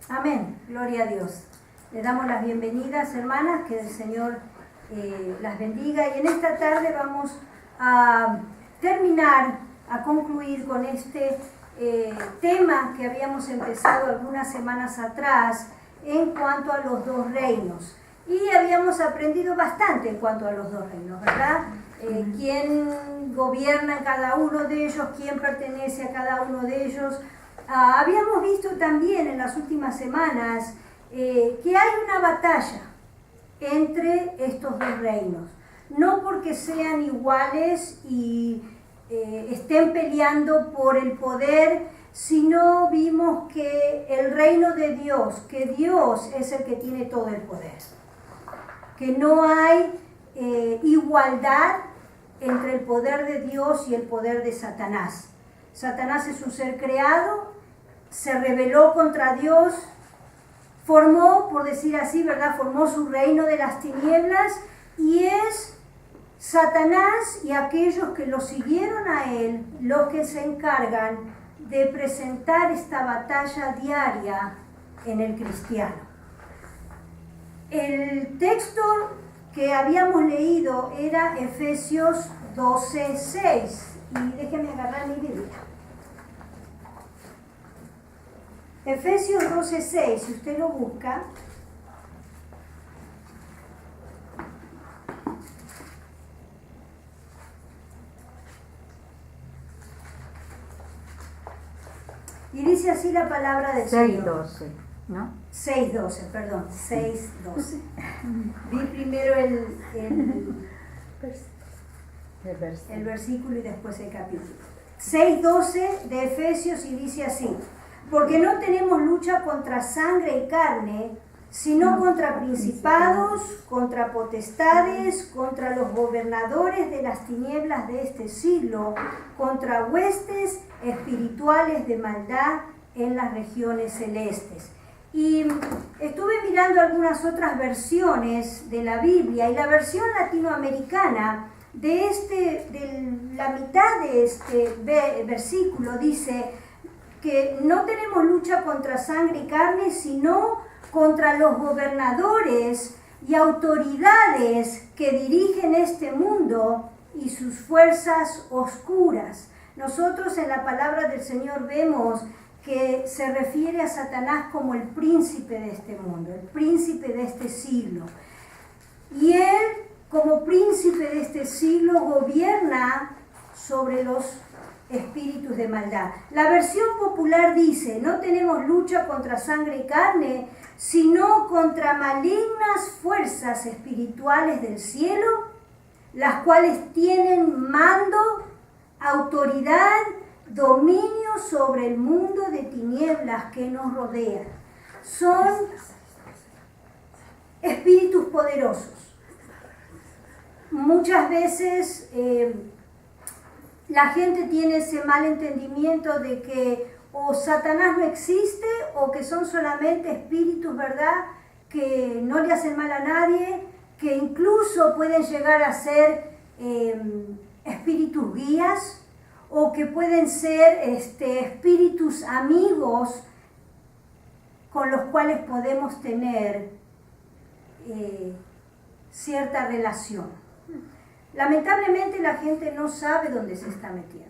Amén, gloria a Dios. Le damos las bienvenidas, hermanas, que el Señor las bendiga. Y en esta tarde vamos a terminar, a concluir con este tema que habíamos empezado algunas semanas atrás en cuanto a los dos reinos. Y habíamos aprendido bastante en cuanto a los dos reinos, ¿verdad? Quién gobierna en cada uno de ellos, quién pertenece a cada uno de ellos. Habíamos visto también en las últimas semanas que hay una batalla entre estos dos reinos. No porque sean iguales y estén peleando por el poder, sino vimos que el reino de Dios, que Dios es el que tiene todo el poder. Que no hay igualdad entre el poder de Dios y el poder de Satanás. Satanás es un ser creado, se rebeló contra Dios, formó, por decir así, ¿verdad? Formó su reino de las tinieblas y es Satanás y aquellos que lo siguieron a él los que se encargan de presentar esta batalla diaria en el cristiano. El texto que habíamos leído era Efesios 12:6 y déjenme agarrar mi Biblia. Efesios 12:6, si usted lo busca. Y dice así la palabra del Señor. 6:12, ¿no? 6:12, perdón, 6:12. Vi primero el versículo y después el capítulo. 6:12 de Efesios y dice así: porque no tenemos lucha contra sangre y carne, sino contra principados, contra potestades, contra los gobernadores de las tinieblas de este siglo, contra huestes espirituales de maldad en las regiones celestes. Y estuve mirando algunas otras versiones de la Biblia, y la versión latinoamericana de la mitad de este versículo dice que no tenemos lucha contra sangre y carne, sino contra los gobernadores y autoridades que dirigen este mundo y sus fuerzas oscuras. Nosotros en la palabra del Señor vemos que se refiere a Satanás como el príncipe de este mundo, el príncipe de este siglo. Y él, como príncipe de este siglo, gobierna sobre los espíritus de maldad. La versión popular dice: no tenemos lucha contra sangre y carne, sino contra malignas fuerzas espirituales del cielo, las cuales tienen mando, autoridad, dominio sobre el mundo de tinieblas que nos rodea. Son espíritus poderosos. Muchas veces la gente tiene ese mal entendimiento de que o Satanás no existe o que son solamente espíritus, ¿verdad?, que no le hacen mal a nadie, que incluso pueden llegar a ser espíritus guías o que pueden ser espíritus amigos con los cuales podemos tener cierta relación. Lamentablemente la gente no sabe dónde se está metiendo.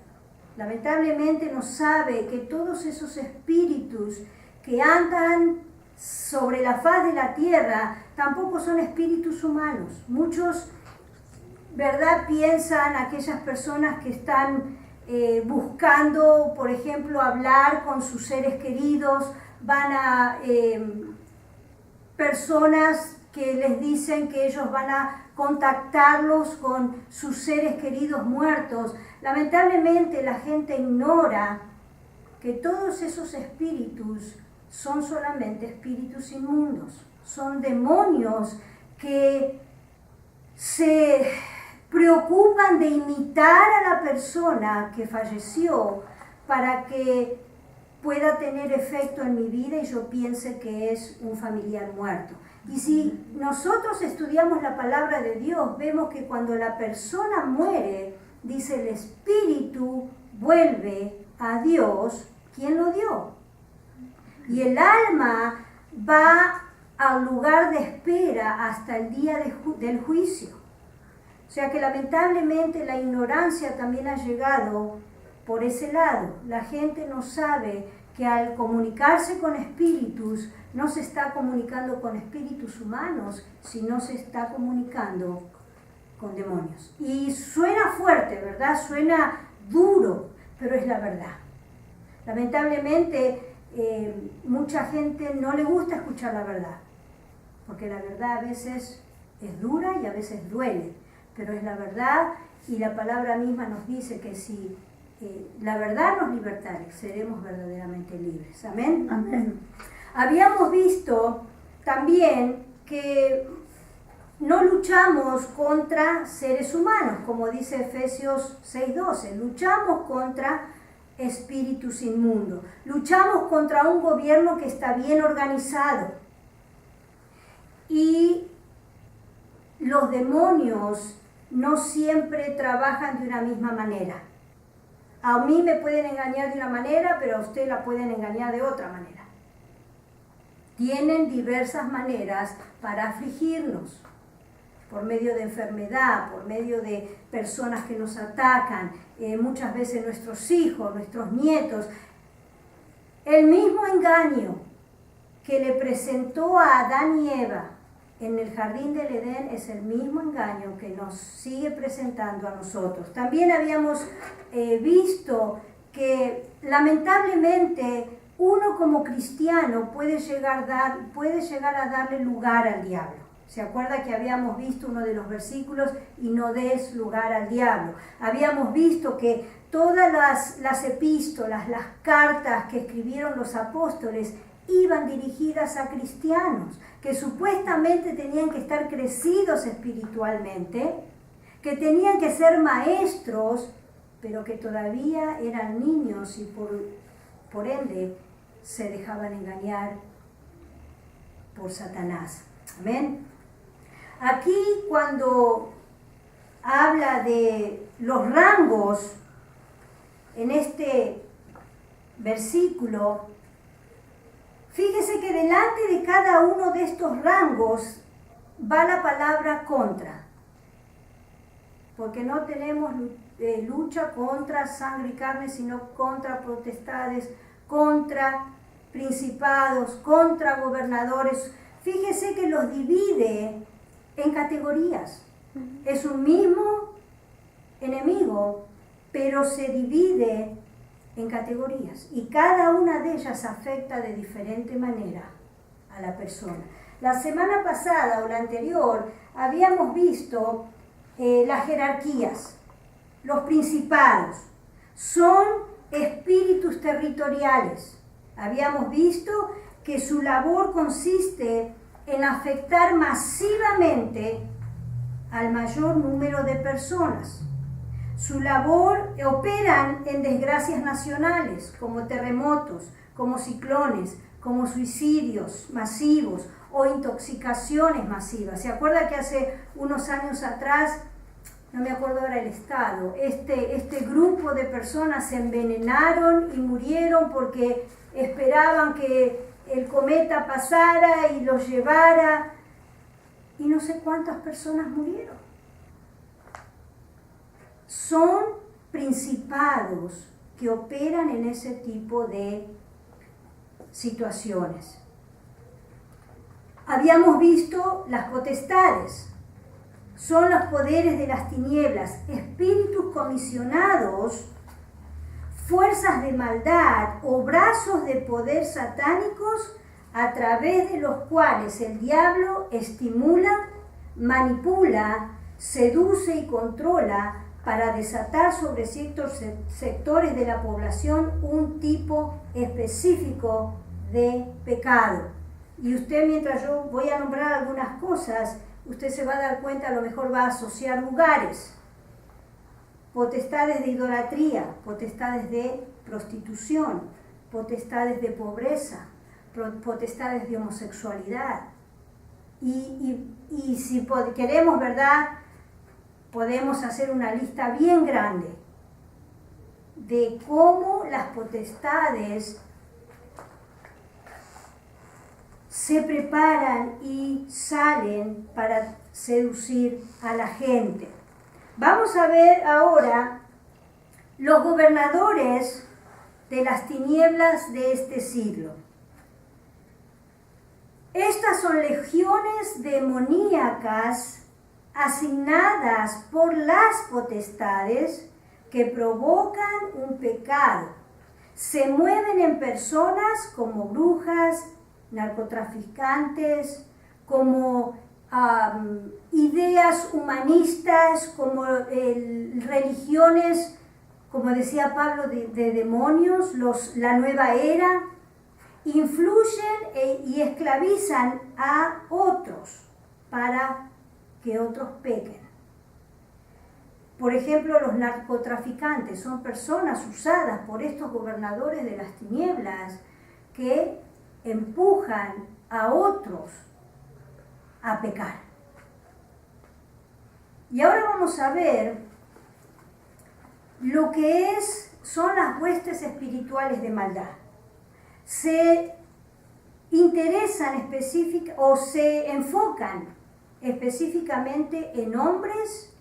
Lamentablemente no sabe que todos esos espíritus que andan sobre la faz de la tierra tampoco son espíritus humanos. Muchos, ¿verdad?, piensan, aquellas personas que están buscando, por ejemplo, hablar con sus seres queridos, van a personas que les dicen que ellos van a contactarlos con sus seres queridos muertos. Lamentablemente la gente ignora que todos esos espíritus son solamente espíritus inmundos, son demonios que se preocupan de imitar a la persona que falleció para que pueda tener efecto en mi vida y yo piense que es un familiar muerto. Y si nosotros estudiamos la palabra de Dios, vemos que cuando la persona muere, dice, el espíritu vuelve a Dios, ¿quién lo dio? Y el alma va al lugar de espera hasta el día del juicio. O sea que lamentablemente la ignorancia también ha llegado por ese lado. La gente no sabe que al comunicarse con espíritus, no se está comunicando con espíritus humanos, sino se está comunicando con demonios. Y suena fuerte, ¿verdad? Suena duro, pero es la verdad. Lamentablemente, mucha gente no le gusta escuchar la verdad, porque la verdad a veces es dura y a veces duele, pero es la verdad, y la palabra misma nos dice que si la verdad nos libertare, seremos verdaderamente libres. Amén. Amén. Habíamos visto también que no luchamos contra seres humanos, como dice Efesios 6:12, luchamos contra espíritus inmundos, luchamos contra un gobierno que está bien organizado, y los demonios no siempre trabajan de una misma manera. A mí me pueden engañar de una manera, pero a usted la pueden engañar de otra manera. Tienen diversas maneras para afligirnos, por medio de enfermedad, por medio de personas que nos atacan, muchas veces nuestros hijos, nuestros nietos. El mismo engaño que le presentó a Adán y Eva en el jardín del Edén es el mismo engaño que nos sigue presentando a nosotros. También habíamos visto que lamentablemente uno como cristiano puede llegar a darle lugar al diablo. ¿Se acuerda que habíamos visto uno de los versículos? Y no des lugar al diablo. Habíamos visto que todas las epístolas, las cartas que escribieron los apóstoles iban dirigidas a cristianos, que supuestamente tenían que estar crecidos espiritualmente, que tenían que ser maestros, pero que todavía eran niños y por ende se dejaban engañar por Satanás. Amén. Aquí cuando habla de los rangos en este versículo, fíjese que delante de cada uno de estos rangos va la palabra contra, porque no tenemos lucha contra sangre y carne, sino contra potestades, contra principados, contra gobernadores. Fíjese que los divide en categorías. Es un mismo enemigo, pero se divide en categorías. Y cada una de ellas afecta de diferente manera a la persona. La semana pasada o la anterior habíamos visto las jerarquías, los principados. Son espíritus territoriales. Habíamos visto que su labor consiste en afectar masivamente al mayor número de personas. Su labor operan en desgracias nacionales, como terremotos, como ciclones, como suicidios masivos o intoxicaciones masivas. ¿Se acuerda que hace unos años atrás, no me acuerdo ahora el estado, este grupo de personas se envenenaron y murieron porque esperaban que el cometa pasara y los llevara, y no sé cuántas personas murieron? Son principados que operan en ese tipo de situaciones. Habíamos visto las potestades. Son los poderes de las tinieblas, espíritus comisionados, fuerzas de maldad o brazos de poder satánicos a través de los cuales el diablo estimula, manipula, seduce y controla para desatar sobre ciertos sectores de la población un tipo específico de pecado. Y usted, mientras yo voy a nombrar algunas cosas, usted se va a dar cuenta, a lo mejor va a asociar lugares. Potestades de idolatría, potestades de prostitución, potestades de pobreza, potestades de homosexualidad. Y si queremos, ¿verdad?, podemos hacer una lista bien grande de cómo las potestades se preparan y salen para seducir a la gente. Vamos a ver ahora los gobernadores de las tinieblas de este siglo. Estas son legiones demoníacas asignadas por las potestades que provocan un pecado. Se mueven en personas como brujas, narcotraficantes, como ideas humanistas, como religiones, como decía Pablo, de demonios, la nueva era. Influyen y esclavizan a otros para que otros pequen. Por ejemplo, los narcotraficantes son personas usadas por estos gobernadores de las tinieblas que empujan a otros a pecar. Y ahora vamos a ver lo que son las huestes espirituales de maldad. Se interesan o se enfocan específicamente en hombres,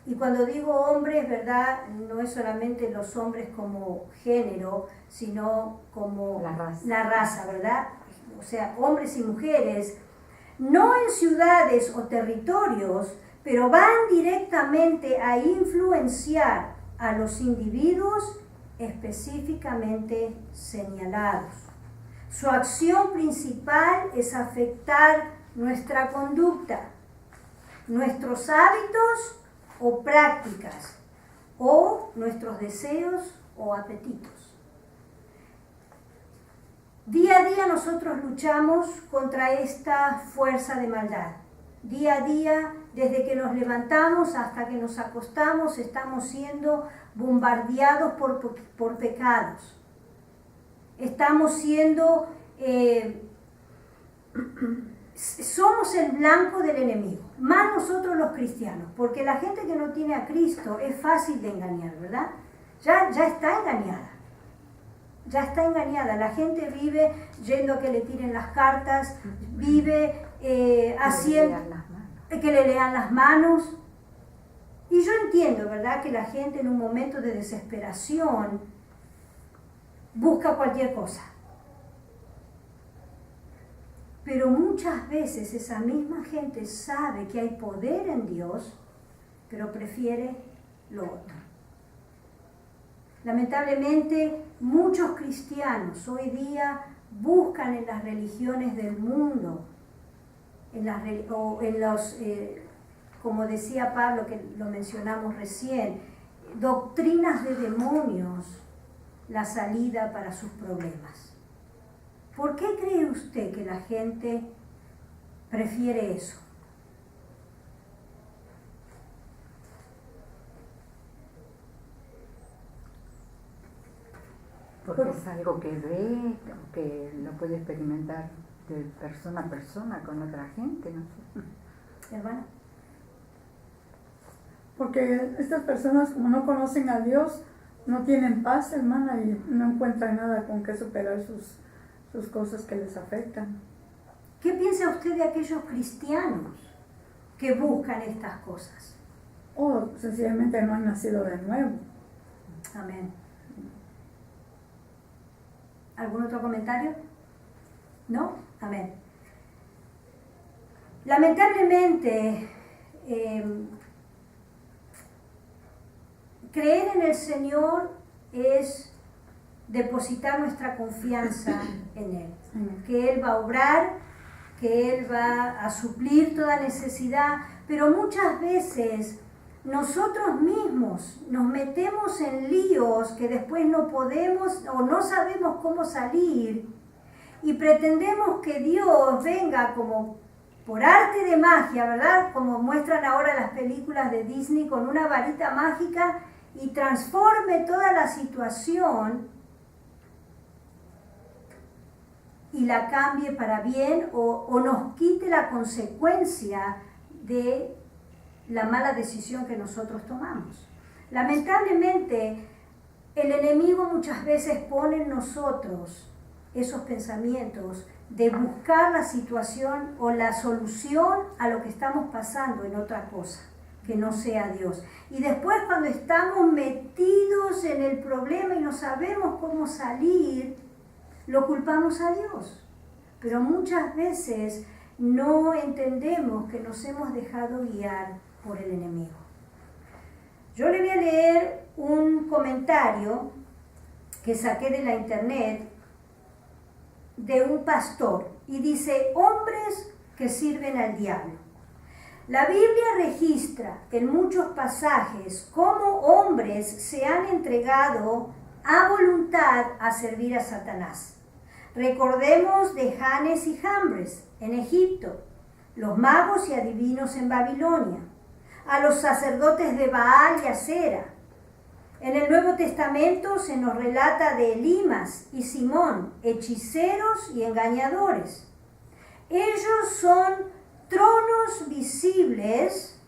y cuando digo hombres, ¿verdad? No es solamente los hombres como género, sino como la raza, ¿verdad? O sea, hombres y mujeres, no en ciudades o territorios, pero van directamente a influenciar a los individuos específicamente señalados. Su acción principal es afectar nuestra conducta, nuestros hábitos o prácticas, o nuestros deseos o apetitos. Día a día nosotros luchamos contra esta fuerza de maldad. Día a día, desde que nos levantamos hasta que nos acostamos, estamos siendo bombardeados por pecados. Estamos siendo, somos el blanco del enemigo, más nosotros los cristianos, porque la gente que no tiene a Cristo es fácil de engañar, ¿verdad? Ya está engañada. Ya está engañada. La gente vive yendo a que le tiren las cartas, vive haciendo que le lean las manos. Y yo entiendo, ¿verdad?, que la gente en un momento de desesperación busca cualquier cosa. Pero muchas veces esa misma gente sabe que hay poder en Dios, pero prefiere lo otro. Lamentablemente, muchos cristianos hoy día buscan en las religiones del mundo, como decía Pablo, que lo mencionamos recién, doctrinas de demonios, la salida para sus problemas. ¿Por qué cree usted que la gente prefiere eso? Porque es algo que ve, que lo puede experimentar de persona a persona con otra gente, no sé. Hermana. Porque estas personas, como no conocen a Dios, no tienen paz, hermana, y no encuentran nada con qué superar sus cosas que les afectan. ¿Qué piensa usted de aquellos cristianos que buscan estas cosas? O sencillamente no han nacido de nuevo. Amén. ¿Algún otro comentario? ¿No? Amén. Lamentablemente, creer en el Señor es depositar nuestra confianza en Él, que Él va a obrar, que Él va a suplir toda necesidad, pero muchas veces nosotros mismos nos metemos en líos que después no podemos o no sabemos cómo salir, y pretendemos que Dios venga como por arte de magia, ¿verdad? Como muestran ahora las películas de Disney, con una varita mágica y transforme toda la situación y la cambie para bien, o nos quite la consecuencia de la mala decisión que nosotros tomamos. Lamentablemente, el enemigo muchas veces pone en nosotros esos pensamientos de buscar la situación o la solución a lo que estamos pasando en otra cosa, que no sea Dios. Y después cuando estamos metidos en el problema y no sabemos cómo salir, lo culpamos a Dios. Pero muchas veces no entendemos que nos hemos dejado guiar por el enemigo. Yo le voy a leer un comentario que saqué de la internet de un pastor y dice: hombres que sirven al diablo. La Biblia registra en muchos pasajes cómo hombres se han entregado a voluntad a servir a Satanás. Recordemos de Janes y Jambres en Egipto, los magos y adivinos en Babilonia, a los sacerdotes de Baal y Asera. En el Nuevo Testamento se nos relata de Elimas y Simón, hechiceros y engañadores. Ellos son tronos visibles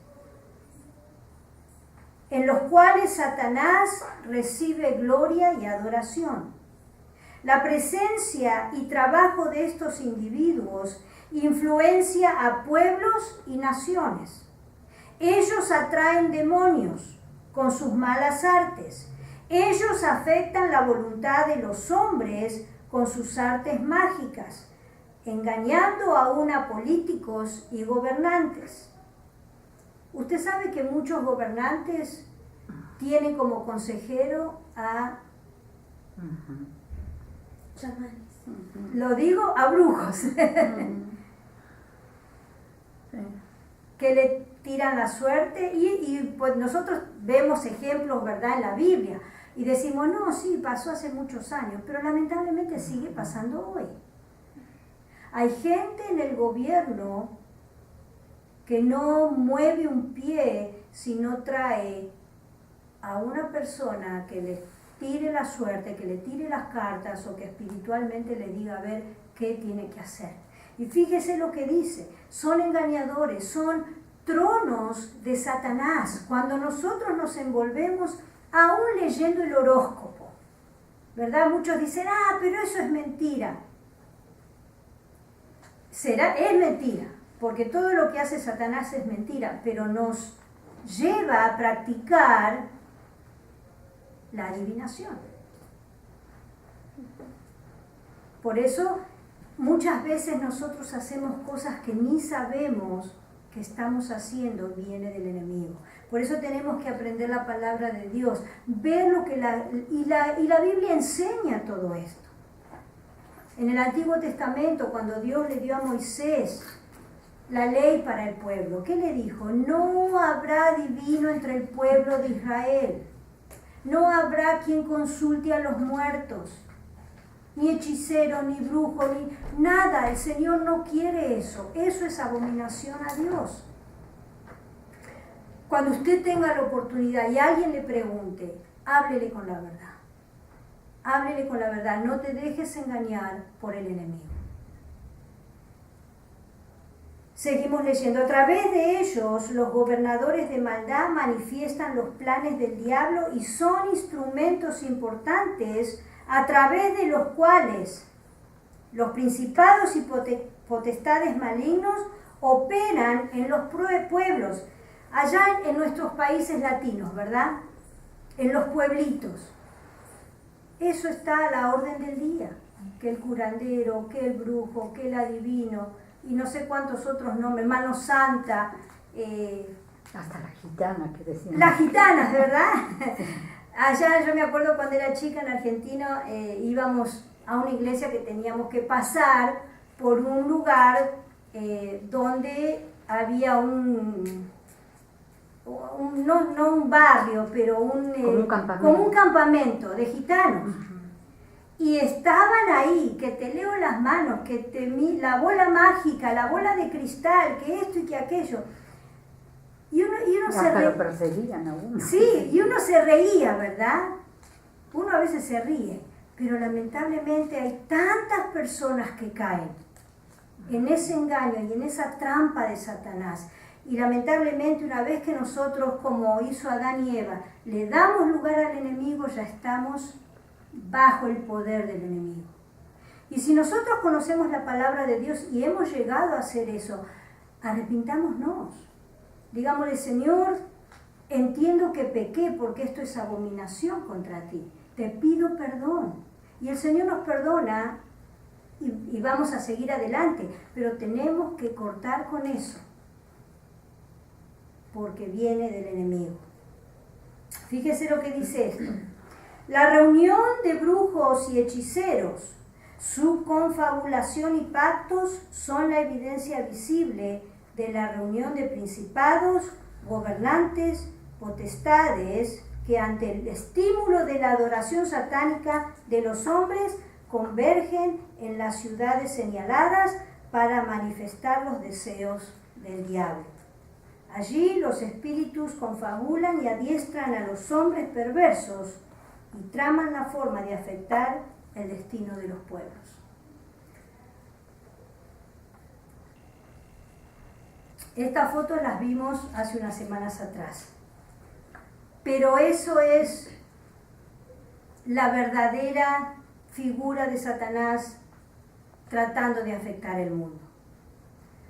en los cuales Satanás recibe gloria y adoración. La presencia y trabajo de estos individuos influencia a pueblos y naciones. Ellos atraen demonios con sus malas artes. Ellos afectan la voluntad de los hombres con sus artes mágicas, engañando aún a políticos y gobernantes. Usted sabe que muchos gobernantes tienen como consejero a chamanes. Lo digo, a brujos. Que le tiran la suerte y pues nosotros vemos ejemplos, ¿verdad?, en la Biblia y decimos, no, sí, pasó hace muchos años, pero lamentablemente sigue pasando hoy. Hay gente en el gobierno que no mueve un pie si no trae a una persona que le tire la suerte, que le tire las cartas o que espiritualmente le diga a ver qué tiene que hacer. Y fíjese lo que dice, son engañadores, son tronos de Satanás. Cuando nosotros nos envolvemos aún leyendo el horóscopo, ¿verdad? Muchos dicen, pero eso es mentira. Es mentira, porque todo lo que hace Satanás es mentira, pero nos lleva a practicar la adivinación. Por eso muchas veces nosotros hacemos cosas que ni sabemos que estamos haciendo, viene del enemigo. Por eso tenemos que aprender la palabra de Dios, ver lo que la Biblia enseña todo esto. En el Antiguo Testamento, cuando Dios le dio a Moisés la ley para el pueblo, ¿qué le dijo? No habrá adivino entre el pueblo de Israel. No habrá quien consulte a los muertos, ni hechicero, ni brujo, ni nada. El Señor no quiere eso. Eso es abominación a Dios. Cuando usted tenga la oportunidad y alguien le pregunte, háblele con la verdad. Háblele con la verdad. No te dejes engañar por el enemigo. Seguimos leyendo. A través de ellos, los gobernadores de maldad manifiestan los planes del diablo y son instrumentos importantes a través de los cuales los principados y potestades malignos operan en los pueblos, allá en nuestros países latinos, ¿verdad? En los pueblitos. Eso está a la orden del día, que el curandero, que el brujo, que el adivino, y no sé cuántos otros nombres, mano santa. Hasta las gitanas que decían. Las gitanas, ¿verdad? Allá yo me acuerdo cuando era chica en Argentina, íbamos a una iglesia que teníamos que pasar por un lugar donde había no un barrio, pero como un campamento de gitanos. Y estaban ahí, que te leo las manos, que la bola mágica, la bola de cristal, que esto y que aquello. Y uno se reía. Lo perseguían a uno. Sí, y uno se reía, ¿verdad? Uno a veces se ríe, pero lamentablemente hay tantas personas que caen en ese engaño y en esa trampa de Satanás. Y lamentablemente una vez que nosotros, como hizo Adán y Eva, le damos lugar al enemigo, ya estamos bajo el poder del enemigo. Y si nosotros conocemos la palabra de Dios y hemos llegado a hacer eso, arrepintámonos. Digámosle, Señor, entiendo que pequé porque esto es abominación contra ti. Te pido perdón. Y el Señor nos perdona y vamos a seguir adelante. Pero tenemos que cortar con eso. Porque viene del enemigo. Fíjese lo que dice esto. La reunión de brujos y hechiceros, su confabulación y pactos son la evidencia visible de la reunión de principados, gobernantes, potestades, que ante el estímulo de la adoración satánica de los hombres convergen en las ciudades señaladas para manifestar los deseos del diablo. Allí los espíritus confabulan y adiestran a los hombres perversos y traman la forma de afectar el destino de los pueblos. Estas fotos las vimos hace unas semanas atrás. Pero eso es la verdadera figura de Satanás tratando de afectar el mundo.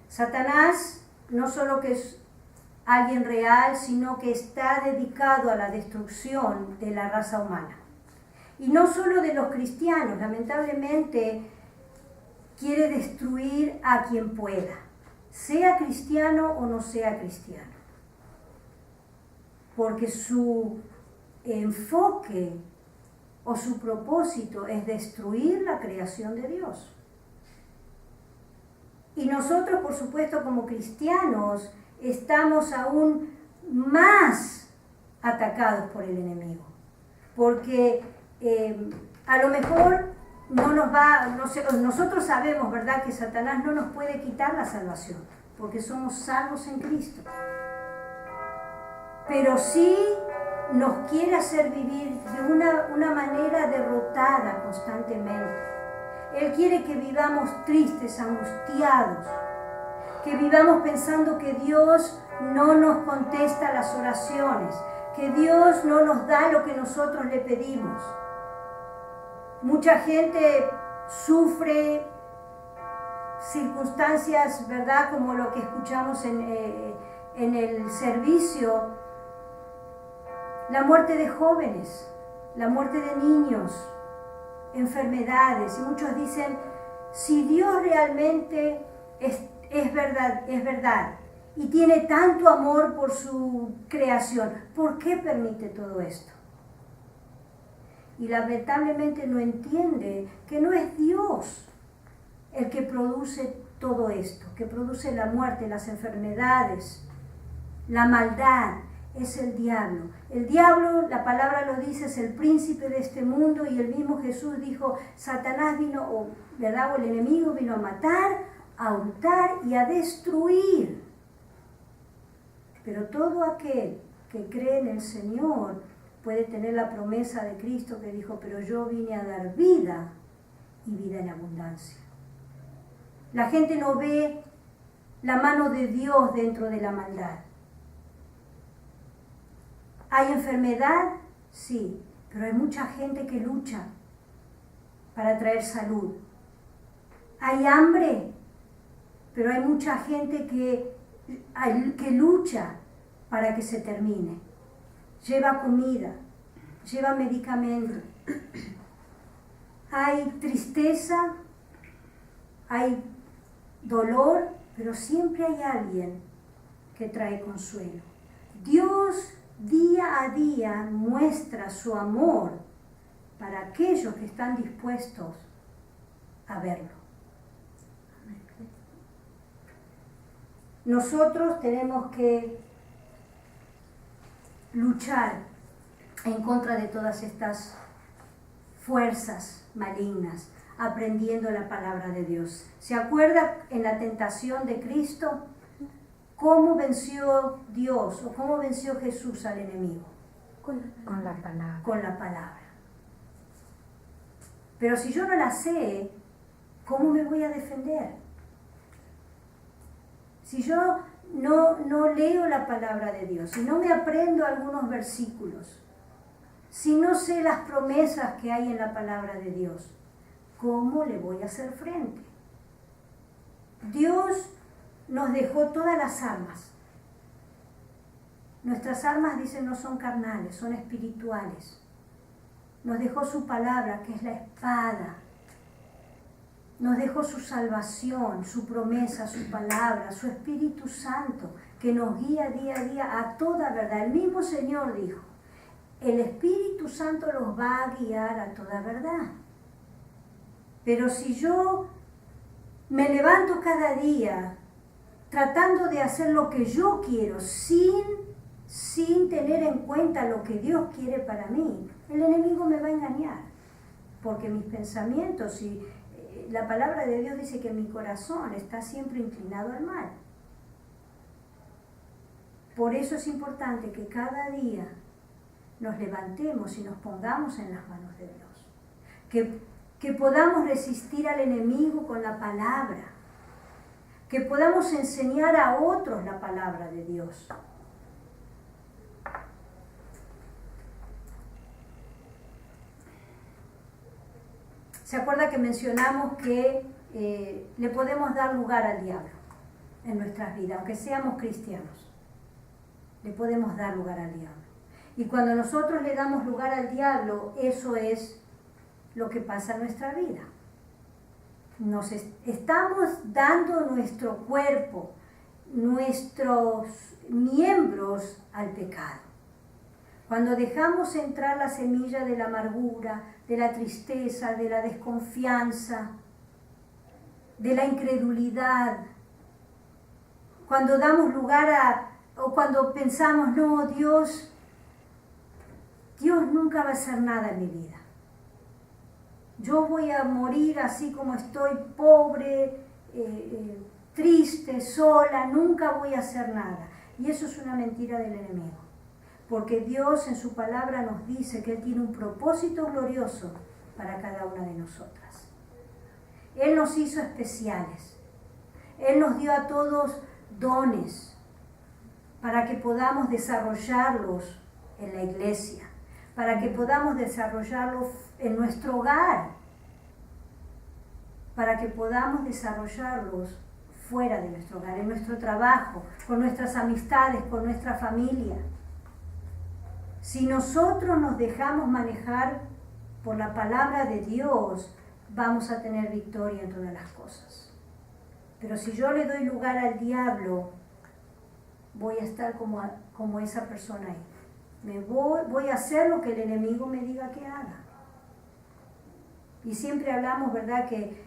Satanás no solo que es alguien real, sino que está dedicado a la destrucción de la raza humana. Y no solo de los cristianos, lamentablemente quiere destruir a quien pueda, sea cristiano o no sea cristiano. Porque su enfoque o su propósito es destruir la creación de Dios. Y nosotros, por supuesto, como cristianos, estamos aún más atacados por el enemigo. Porque a lo mejor nosotros sabemos, ¿verdad?, que Satanás no nos puede quitar la salvación, porque somos salvos en Cristo. Pero sí nos quiere hacer vivir de una manera derrotada constantemente. Él quiere que vivamos tristes, angustiados, que vivamos pensando que Dios no nos contesta las oraciones, que Dios no nos da lo que nosotros le pedimos. Mucha gente sufre circunstancias, ¿verdad?, como lo que escuchamos en el servicio. La muerte de jóvenes, la muerte de niños, enfermedades. Y muchos dicen, si Dios realmente es verdad y tiene tanto amor por su creación, ¿por qué permite todo esto? Y lamentablemente no entiende que no es Dios el que produce todo esto, que produce la muerte, las enfermedades, la maldad. Es el diablo. El diablo, la palabra lo dice, es el príncipe de este mundo, y el mismo Jesús dijo, Satanás vino, ¿verdad?, o el enemigo vino a matar, a hurtar y a destruir. Pero todo aquel que cree en el Señor puede tener la promesa de Cristo que dijo, pero yo vine a dar vida y vida en abundancia. La gente no ve la mano de Dios dentro de la maldad. ¿Hay enfermedad? Sí, pero hay mucha gente que lucha para traer salud. ¿Hay hambre? Pero hay mucha gente que lucha para que se termine. Lleva comida, lleva medicamento. Hay tristeza, hay dolor, pero siempre hay alguien que trae consuelo. Dios día a día muestra su amor para aquellos que están dispuestos a verlo. Nosotros tenemos que luchar en contra de todas estas fuerzas malignas, aprendiendo la palabra de Dios. ¿Se acuerda en la tentación de Cristo? ¿Cómo venció Dios o cómo venció Jesús al enemigo? Con la palabra. Con la palabra. Pero si yo no la sé, ¿cómo me voy a defender? Si yo no leo la palabra de Dios, si no me aprendo algunos versículos, si no sé las promesas que hay en la palabra de Dios, ¿cómo le voy a hacer frente? Dios nos dejó todas las armas. Nuestras armas, dicen, no son carnales, son espirituales. Nos dejó su palabra, que es la espada. Nos dejó su salvación, su promesa, su palabra, su Espíritu Santo, que nos guía día a día a toda verdad. El mismo Señor dijo, el Espíritu Santo los va a guiar a toda verdad. Pero si yo me levanto cada día tratando de hacer lo que yo quiero, sin tener en cuenta lo que Dios quiere para mí, el enemigo me va a engañar. Porque mis pensamientos y la palabra de Dios dice que mi corazón está siempre inclinado al mal. Por eso es importante que cada día nos levantemos y nos pongamos en las manos de Dios. Que podamos resistir al enemigo con la palabra. Que podamos enseñar a otros la palabra de Dios. ¿Se acuerda que mencionamos que le podemos dar lugar al diablo en nuestras vidas, aunque seamos cristianos? Le podemos dar lugar al diablo. Y cuando nosotros le damos lugar al diablo, eso es lo que pasa en nuestra vida. Nos estamos dando nuestro cuerpo, nuestros miembros al pecado. Cuando dejamos entrar la semilla de la amargura, de la tristeza, de la desconfianza, de la incredulidad, cuando damos lugar o cuando pensamos, no, Dios nunca va a hacer nada en mi vida. Yo voy a morir así como estoy, pobre, triste, sola, nunca voy a hacer nada. Y eso es una mentira del enemigo. Porque Dios en su palabra nos dice que Él tiene un propósito glorioso para cada una de nosotras. Él nos hizo especiales. Él nos dio a todos dones para que podamos desarrollarlos en la iglesia, para que podamos desarrollarlos en nuestro hogar, para que podamos desarrollarlos fuera de nuestro hogar, en nuestro trabajo, con nuestras amistades, con nuestra familia. Si nosotros nos dejamos manejar por la palabra de Dios, vamos a tener victoria en todas las cosas. Pero si yo le doy lugar al diablo, voy a estar como esa persona ahí. Voy a hacer lo que el enemigo me diga que haga. Y siempre hablamos, ¿verdad?, que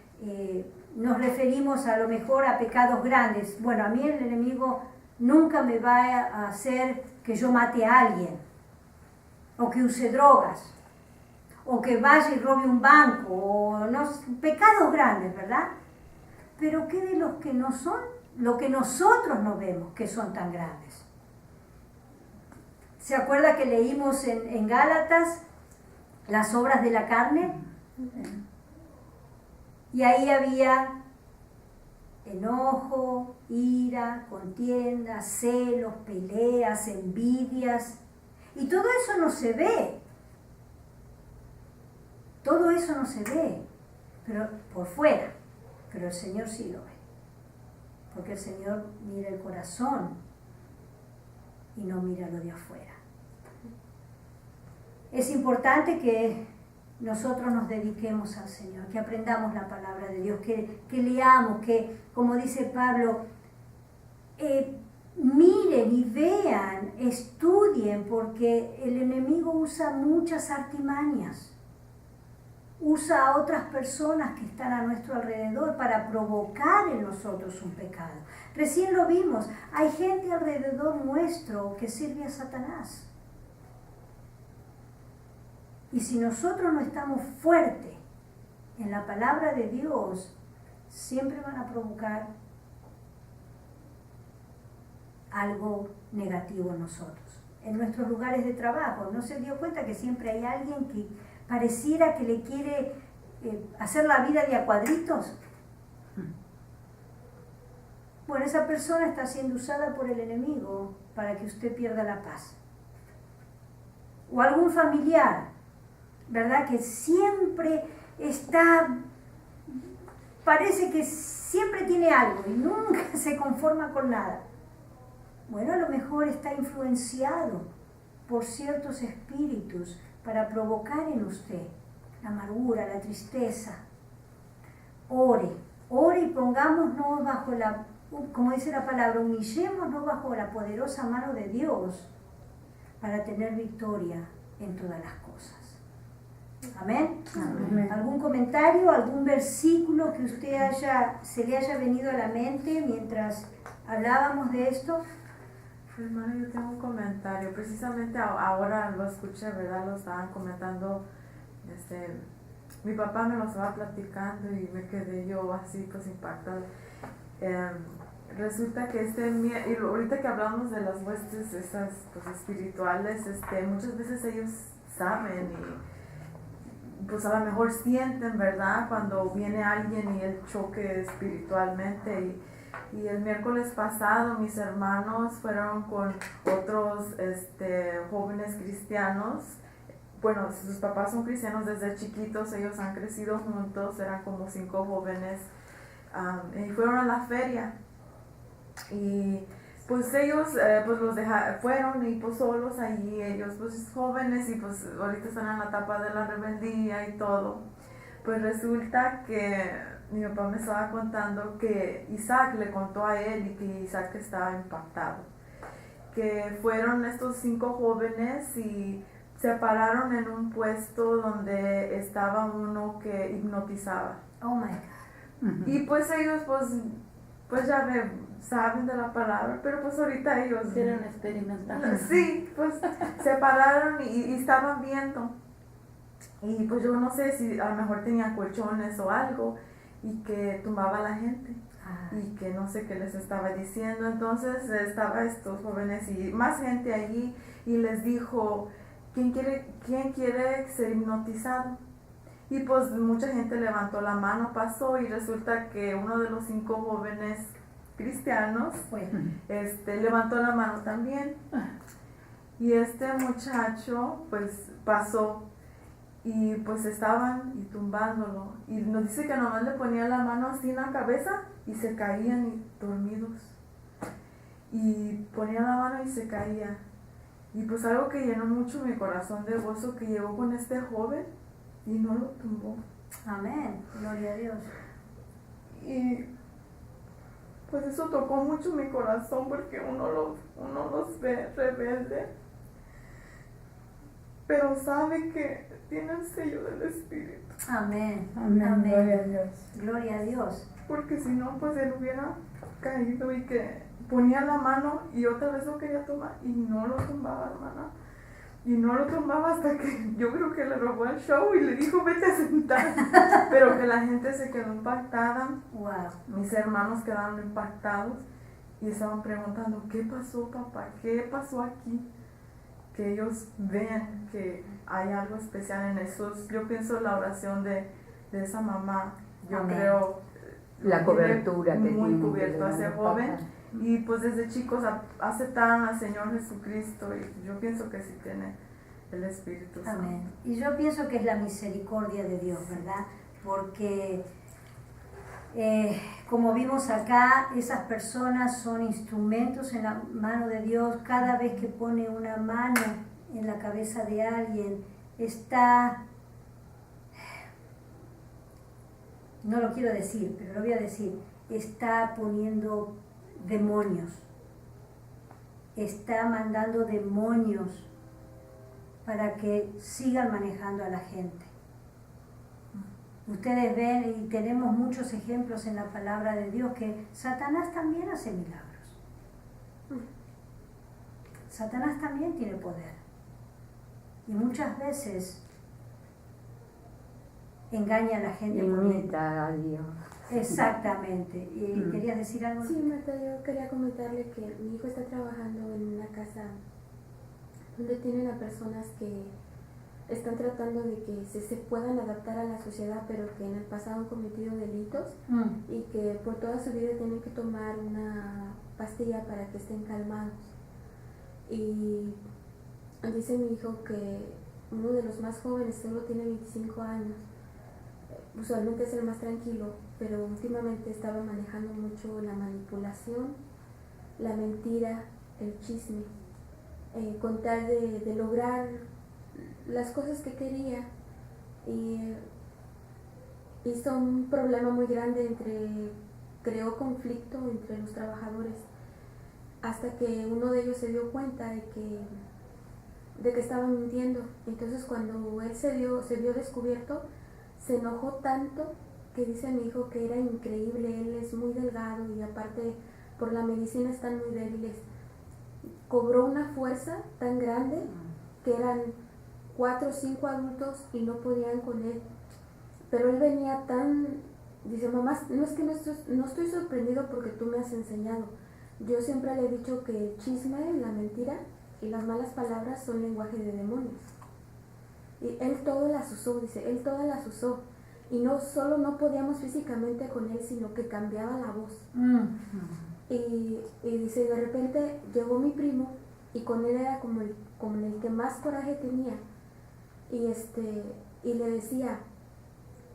nos referimos a lo mejor a pecados grandes. Bueno, a mí el enemigo nunca me va a hacer que yo mate a alguien, o que use drogas, o que vaya y robe un banco, o no, pecados grandes, ¿verdad? Pero ¿qué de los que no son? Lo que nosotros no vemos que son tan grandes. ¿Se acuerda que leímos en Gálatas las obras de la carne? Y ahí había enojo, ira, contienda, celos, peleas, envidias. Y todo eso no se ve. Todo eso no se ve, pero por fuera. Pero el Señor sí lo ve. Porque el Señor mira el corazón y no mira lo de afuera. Es importante que nosotros nos dediquemos al Señor, que aprendamos la palabra de Dios, que leamos, que, como dice Pablo, miren y vean, estudien, porque el enemigo usa muchas artimañas. Usa a otras personas que están a nuestro alrededor para provocar en nosotros un pecado. Recién lo vimos, hay gente alrededor nuestro que sirve a Satanás. Y si nosotros no estamos fuertes en la palabra de Dios, siempre van a provocar algo negativo en nosotros. En nuestros lugares de trabajo, ¿no se dio cuenta que siempre hay alguien que pareciera que le quiere hacer la vida de a cuadritos? Bueno, esa persona está siendo usada por el enemigo para que usted pierda la paz. O algún familiar, ¿verdad?, que siempre está parece que siempre tiene algo y nunca se conforma con nada. Bueno, a lo mejor está influenciado por ciertos espíritus para provocar en usted la amargura, la tristeza. Ore y pongámonos bajo la, como dice la palabra, humillémonos bajo la poderosa mano de Dios para tener victoria en todas las cosas. Amén. Amén. ¿Algún comentario, algún versículo que usted se le haya venido a la mente mientras hablábamos de esto? Hermana, yo tengo un comentario. Precisamente ahora lo escuché, ¿verdad? Lo estaban comentando. Mi papá me lo estaba platicando y me quedé yo así pues impactada. Resulta que y ahorita que hablamos de las huestes esas pues espirituales, muchas veces ellos saben y pues a lo mejor sienten, ¿verdad? Cuando viene alguien y el choque espiritualmente. Y el miércoles pasado mis hermanos fueron con otros jóvenes cristianos. Bueno, sus papás son cristianos desde chiquitos, ellos han crecido juntos, eran como 5 jóvenes, y fueron a la feria. Y pues ellos pues los fueron y pues solos allí, ellos pues jóvenes y pues ahorita están en la etapa de la rebeldía y todo. Pues resulta que mi papá me estaba contando que Isaac le contó a él y que Isaac estaba impactado. Que fueron estos 5 jóvenes y se pararon en un puesto donde estaba uno que hipnotizaba. Oh my God. Y pues ellos pues ya saben de la palabra, pero pues ahorita ellos quieren experimentar. Sí, pues se pararon y estaban viendo. Y pues yo no sé si a lo mejor tenía colchones o algo y que tumbaba a la gente y que no sé qué les estaba diciendo. Entonces estaba estos jóvenes y más gente allí y les dijo, ¿quién quiere ser hipnotizado? Y pues mucha gente levantó la mano, pasó y resulta que uno de los 5 jóvenes cristianos levantó la mano también. Y este muchacho pues pasó y pues estaban y tumbándolo. Y nos dice que nomás le ponía la mano así en la cabeza y se caían y dormidos. Y ponía la mano y se caía. Y pues algo que llenó mucho mi corazón de gozo que llegó con este joven y no lo tumbó. Amén, gloria a Dios. Y pues eso tocó mucho mi corazón porque uno los ve rebelde, pero sabe que tiene el sello del Espíritu. Amén. Amén. Amén. Gloria a Dios. Gloria a Dios. Porque si no, pues él hubiera caído y que ponía la mano y otra vez lo quería tomar y no lo tumbaba, hermana. Y no lo tumbaba hasta que yo creo que le robó el show y le dijo, vete a sentar. Pero que la gente se quedó impactada. Wow. Mis hermanos quedaron impactados y estaban preguntando, ¿qué pasó, papá? ¿Qué pasó aquí? Que ellos ven que hay algo especial en eso. Yo pienso la oración de esa mamá, yo Amén. creo La cobertura que muy tiene cubierto a de ese los joven. papás. Y pues desde chicos aceptaron al Señor Jesucristo y yo pienso que sí tiene el Espíritu Santo. Amén. Y yo pienso que es la misericordia de Dios, ¿verdad? Porque como vimos acá, esas personas son instrumentos en la mano de Dios. Cada vez que pone una mano en la cabeza de alguien, está, no lo quiero decir, pero lo voy a decir, está poniendo demonios, está mandando demonios para que sigan manejando a la gente. Ustedes ven y tenemos muchos ejemplos en la palabra de Dios que Satanás también hace milagros. Satanás también tiene poder. Y muchas veces engaña a la gente. Imita a Dios. Exactamente. ¿Y querías decir algo? Sí, Marta, yo quería comentarle que mi hijo está trabajando en una casa donde tienen a personas que están tratando de que se puedan adaptar a la sociedad, pero que en el pasado han cometido delitos y que por toda su vida tienen que tomar una pastilla para que estén calmados. Y dice mi hijo que uno de los más jóvenes solo tiene 25 años, usualmente es el más tranquilo, pero últimamente estaba manejando mucho la manipulación, la mentira, el chisme, con tal de lograr las cosas que quería, y hizo un problema muy grande creó conflicto entre los trabajadores, hasta que uno de ellos se dio cuenta de que estaban mintiendo. Entonces cuando él se vio descubierto, se enojó tanto que dice mi hijo que era increíble, él es muy delgado y aparte por la medicina están muy débiles. Cobró una fuerza tan grande que eran 4 o 5 adultos y no podían con él. Pero él venía dice, mamá, no es que no estoy sorprendido porque tú me has enseñado. Yo siempre le he dicho que el chisme, la mentira y las malas palabras son lenguaje de demonios. Y él todas las usó, dice, él todas las usó. Y no solo no podíamos físicamente con él, sino que cambiaba la voz. Y dice, de repente llegó mi primo y con él era como el que más coraje tenía. Y le decía,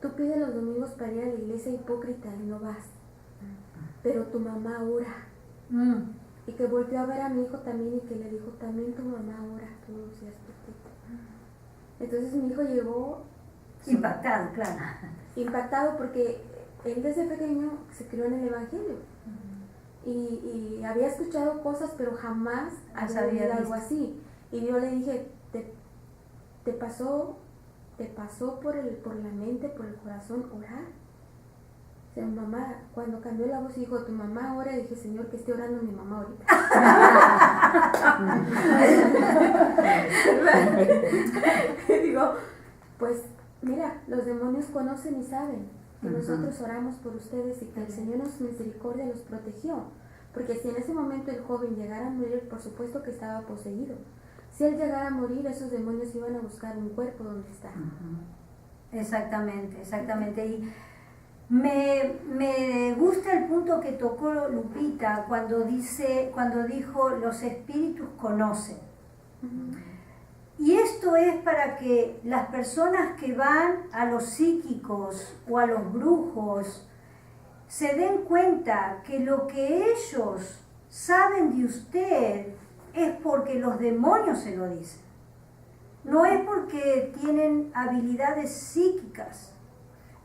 tú pides los domingos para ir a la iglesia hipócrita y no vas, pero tu mamá ora. Y que volvió a ver a mi hijo también y que le dijo, también tu mamá ora todos los días por ti. Entonces mi hijo llegó Impactado, claro. impactado porque él desde pequeño se crió en el evangelio y había escuchado cosas, pero jamás había oído algo así. Y yo le dije, ¿te pasó por la mente, por el corazón orar? O sea, mamá, cuando cambió la voz y dijo, tu mamá ora, dije, Señor, que esté orando mi mamá ahorita. Y digo, pues mira, los demonios conocen y saben que nosotros oramos por ustedes y que el Señor en su misericordia los protegió. Porque si en ese momento el joven llegara a morir, por supuesto que estaba poseído. Si él llegara a morir, esos demonios iban a buscar un cuerpo donde está. Exactamente, exactamente. Y me gusta el punto que tocó Lupita cuando dijo los espíritus conocen. Y esto es para que las personas que van a los psíquicos o a los brujos se den cuenta que lo que ellos saben de usted es porque los demonios se lo dicen. No es porque tienen habilidades psíquicas,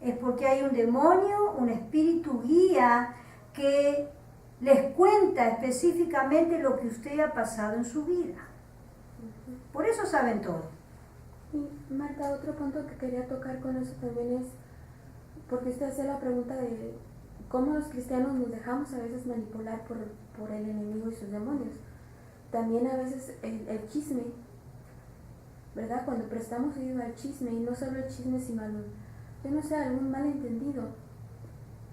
es porque hay un demonio, un espíritu guía que les cuenta específicamente lo que usted ha pasado en su vida. Por eso saben todo. Y Marta, otro punto que quería tocar con eso también es, porque usted hacía la pregunta de cómo los cristianos nos dejamos a veces manipular por el enemigo y sus demonios. También a veces el chisme, ¿verdad? Cuando prestamos oído al chisme, y no solo el chisme, sino algún malentendido,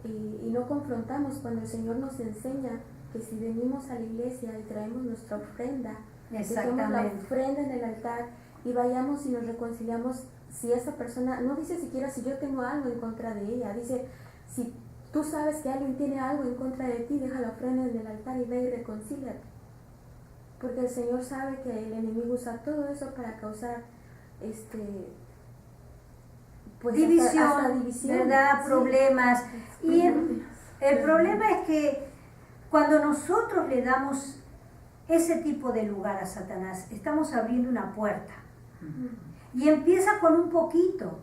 y no confrontamos cuando el Señor nos enseña que si venimos a la iglesia y traemos nuestra ofrenda, dejemos la ofrenda en el altar y vayamos y nos reconciliamos. Si esa persona, no dice siquiera si yo tengo algo en contra de ella, dice si tú sabes que alguien tiene algo en contra de ti, deja la ofrenda en el altar y ve y reconcíliate. Porque el Señor sabe que el enemigo usa todo eso para causar pues hasta división, ¿verdad? Sí. Problemas. Y el problema es que cuando nosotros le damos ese tipo de lugar a Satanás, estamos abriendo una puerta. Y empieza con un poquito,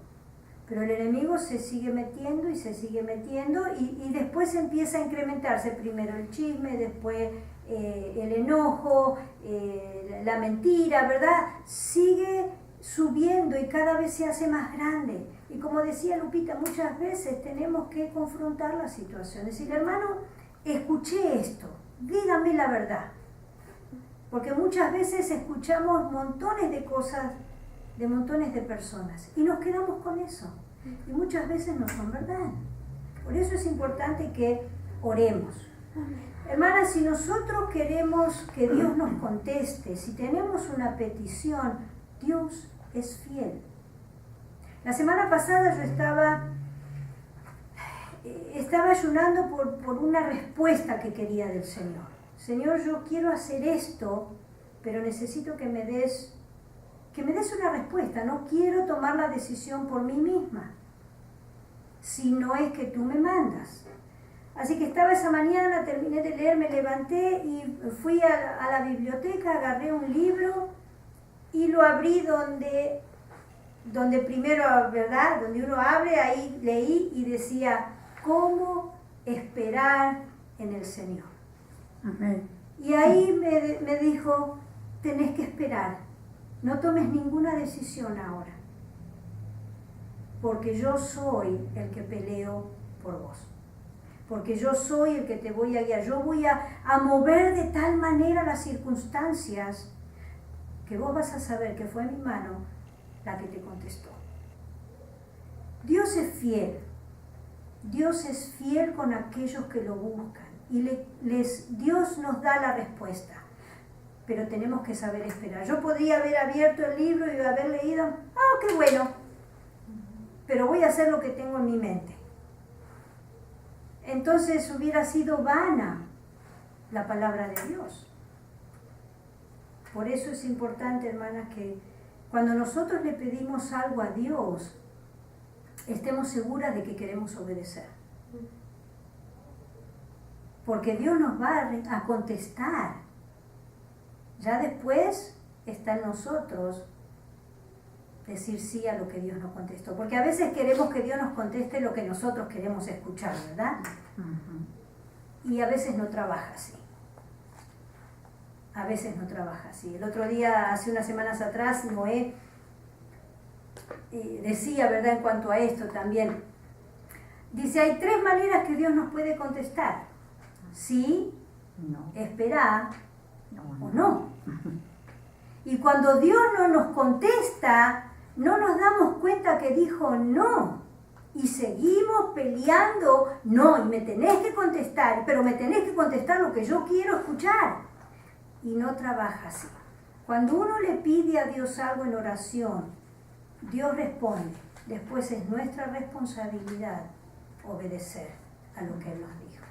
pero el enemigo se sigue metiendo y se sigue metiendo y después empieza a incrementarse. Primero el chisme, después el enojo, la mentira, ¿verdad? Sigue subiendo y cada vez se hace más grande. Y como decía Lupita, muchas veces tenemos que confrontar las situaciones. Decir, hermano, escuché esto, dígame la verdad. Porque muchas veces escuchamos montones de cosas de montones de personas y nos quedamos con eso. Y muchas veces no son verdad. Por eso es importante que oremos. Hermanas, si nosotros queremos que Dios nos conteste, si tenemos una petición, Dios es fiel. La semana pasada yo estaba ayunando por una respuesta que quería del Señor. Señor, yo quiero hacer esto, pero necesito que me des una respuesta. No quiero tomar la decisión por mí misma. si no es que tú me mandas. Así que estaba esa mañana, terminé de leer, me levanté y fui a la biblioteca, agarré un libro y lo abrí donde primero, ¿verdad? Donde uno abre, ahí leí y decía, ¿cómo esperar en el Señor? Amén. Y ahí me dijo, tenés que esperar, no tomes ninguna decisión ahora, porque yo soy el que peleo por vos, porque yo soy el que te voy a guiar, yo voy a mover de tal manera las circunstancias que vos vas a saber que fue mi mano la que te contestó. Dios es fiel con aquellos que lo buscan y Dios nos da la respuesta, pero tenemos que saber esperar. Yo podría haber abierto el libro y haber leído, qué bueno, pero voy a hacer lo que tengo en mi mente. Entonces hubiera sido vana la palabra de Dios. Por eso es importante, hermanas, que cuando nosotros le pedimos algo a Dios, estemos seguras de que queremos obedecer. Porque Dios nos va a contestar. Ya después está en nosotros decir sí a lo que Dios nos contestó. Porque a veces queremos que Dios nos conteste lo que nosotros queremos escuchar, ¿verdad? Y a veces no trabaja así. A veces no trabaja así. El otro día, hace unas semanas atrás, Noé decía, ¿verdad?, en cuanto a esto también. Dice, hay 3 maneras que Dios nos puede contestar. Sí, No. espera o no. Y cuando Dios no nos contesta, no nos damos cuenta que dijo no. Y seguimos peleando, no, y me tenés que contestar, pero me tenés que contestar lo que yo quiero escuchar. Y no trabaja así. Cuando uno le pide a Dios algo en oración, Dios responde. Después es nuestra responsabilidad obedecer a lo que Él nos dijo.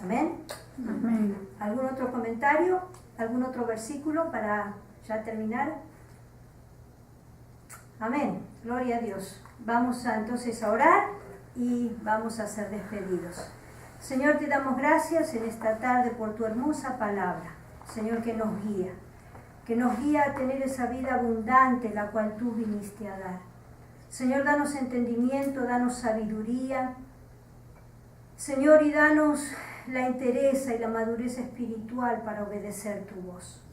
Amén. Amén. ¿Algún otro comentario? ¿Algún otro versículo para ya terminar? Amén. Gloria a Dios. Vamos entonces a orar y vamos a ser despedidos. Señor, te damos gracias en esta tarde por tu hermosa palabra. Señor, que nos guía a tener esa vida abundante la cual tú viniste a dar. Señor, danos entendimiento, danos sabiduría. Señor, y danos la entereza y la madurez espiritual para obedecer tu voz.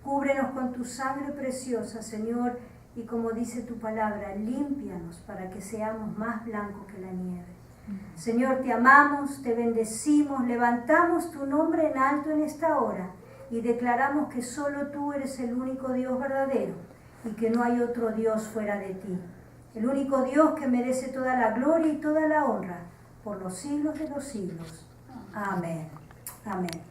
Cúbrenos con tu sangre preciosa, Señor, y como dice tu palabra, límpianos para que seamos más blancos que la nieve. Señor, te amamos, te bendecimos, levantamos tu nombre en alto en esta hora y declaramos que solo tú eres el único Dios verdadero y que no hay otro Dios fuera de ti. El único Dios que merece toda la gloria y toda la honra por los siglos de los siglos. Amén. Amén.